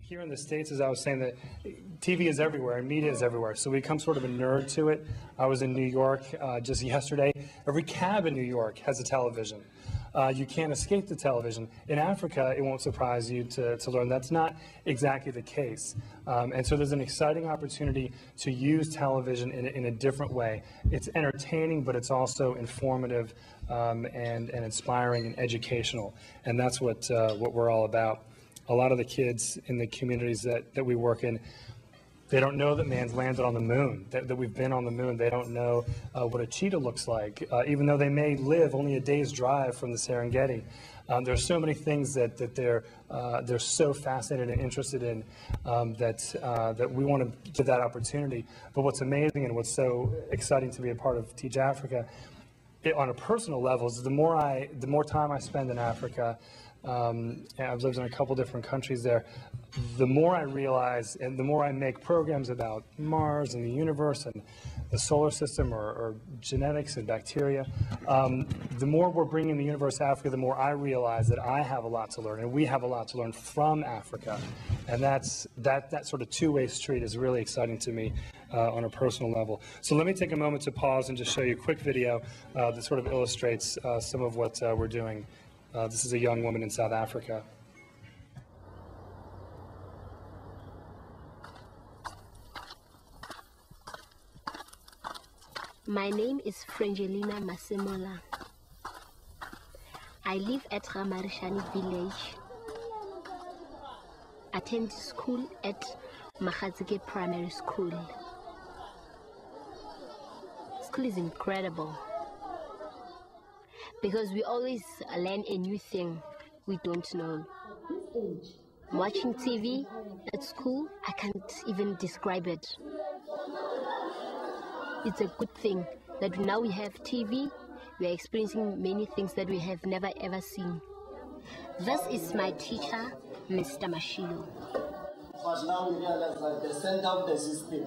Here in the States, as I was saying, that TV is everywhere and media is everywhere, so we become sort of a nerd to it. I was in New York just yesterday. Every cab in New York has a television. You can't escape the television. In Africa, it won't surprise you to learn that's not exactly the case. And so there's an exciting opportunity to use television in a different way. It's entertaining, but it's also informative and inspiring and educational. And that's what we're all about. A lot of the kids in the communities that we work in, they don't know that man's landed on the moon, that we've been on the moon. They don't know what a cheetah looks like, even though they may live only a day's drive from the Serengeti. There's so many things that they're so fascinated and interested in that we want to give that opportunity. But what's amazing and what's so exciting to be a part of Teach Africa, on a personal level, is the more time I spend in Africa, and I've lived in a couple different countries there, the more I realize and the more I make programs about Mars and the universe and the solar system or genetics and bacteria, the more we're bringing the universe to Africa, the more I realize that I have a lot to learn and we have a lot to learn from Africa. And that sort of two-way street is really exciting to me on a personal level. So let me take a moment to pause and just show you a quick video that sort of illustrates some of what we're doing. This is a young woman in South Africa. My name is Frangelina Masemola. I live at Ramarishani village. Attend school at Mahazike Primary School. School is incredible because we always learn a new thing we don't know. Watching TV at school, I can't even describe it. It's a good thing that now we have TV, we are experiencing many things that we have never ever seen. This is my teacher, Mr. Mashilo. But now we realize that the center of the system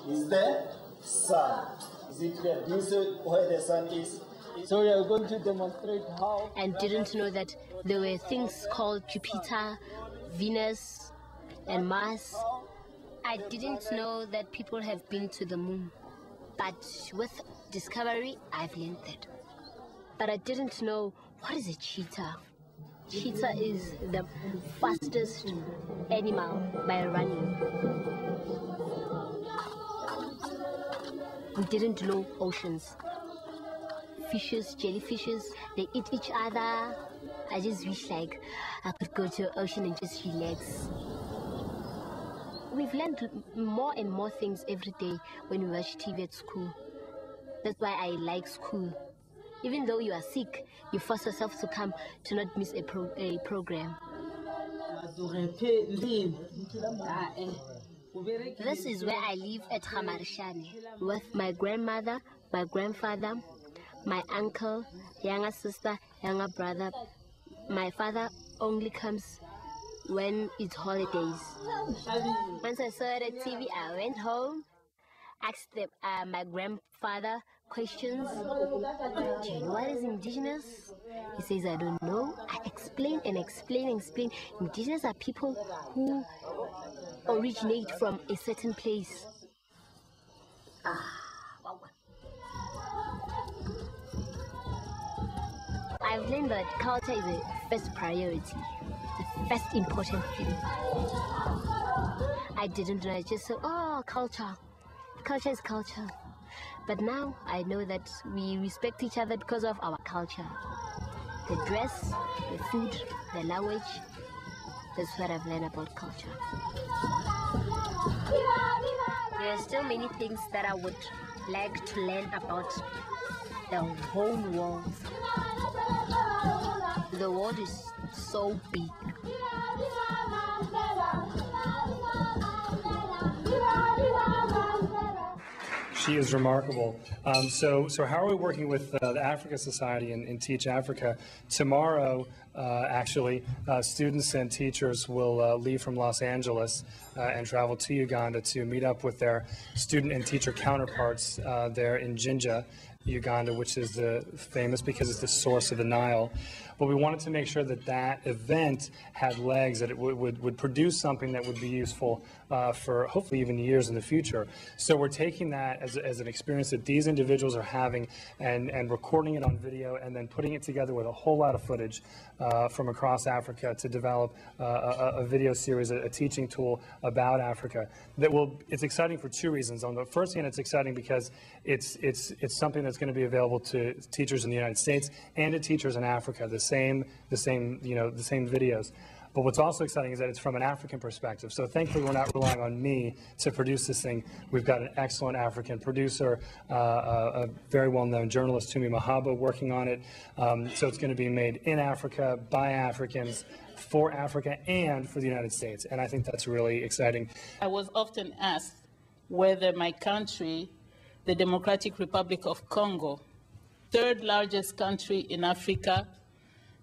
is the sun. Is it clear? Do you see where the sun is? So we are going to demonstrate how. And didn't know that there were things called Jupiter, Venus, and Mars. I didn't know that people have been to the moon. But with discovery, I've learned that. But I didn't know, what is a cheetah? Cheetah is the fastest animal by running. We didn't know oceans. Fishes, jellyfishes, they eat each other. I just wish like I could go to the ocean and just relax. We've learned more and more things every day when we watch TV at school. That's why I like school. Even though you are sick, you force yourself to come to not miss a program. This is where I live at Ramarishani with my grandmother, my grandfather, my uncle, younger sister, younger brother. My father only comes when it's holidays. Once I saw it at TV, I went home, asked my grandfather questions. Do you know what is indigenous? He says, I don't know. I explain and explain and explain. Indigenous are people who originate from a certain place. I've learned that culture is the first priority. The first important thing. I didn't know. I just said, oh, culture. Culture is culture. But now I know that we respect each other because of our culture. The dress, the food, the language. That's what I've learned about culture. There are still many things that I would like to learn about the whole world. The world is so big. She is remarkable. So how are we working with the Africa Society and Teach Africa? Tomorrow, actually, students and teachers will leave from Los Angeles and travel to Uganda to meet up with their student and teacher counterparts there in Jinja. Uganda, which is famous because it's the source of the Nile. But we wanted to make sure that that event had legs, that it would produce something that would be useful for hopefully even years in the future. So we're taking that as an experience that these individuals are having and recording it on video and then putting it together with a whole lot of footage from across Africa to develop a video series, a teaching tool about Africa. It's exciting for two reasons. On the first hand, it's exciting because it's something that's going to be available to teachers in the United States and to teachers in Africa, the same videos. But what's also exciting is that it's from an African perspective. So thankfully, we're not relying on me to produce this thing. We've got an excellent African producer, a very well-known journalist, Tumi Mahaba, working on it. So it's going to be made in Africa, by Africans, for Africa, and for the United States. And I think that's really exciting. I was often asked whether my country, the Democratic Republic of Congo, third largest country in Africa,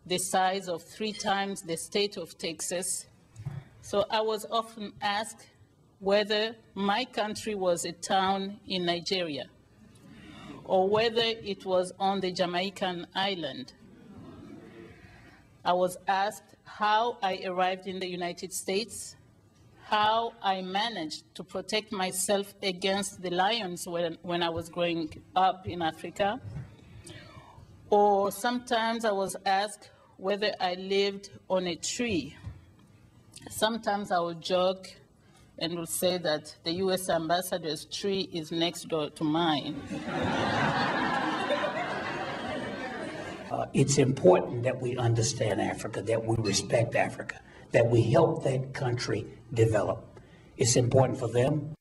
the size of 3 times the state of Texas. So I was often asked whether my country was a town in Nigeria or whether it was on the Jamaican island. I was asked how I arrived in the United States, how I managed to protect myself against the lions when I was growing up in Africa, or sometimes I was asked whether I lived on a tree. Sometimes I would joke and would say that the U.S. ambassador's tree is next door to mine. It's important that we understand Africa, that we respect Africa, that we help that country develop. It's important for them,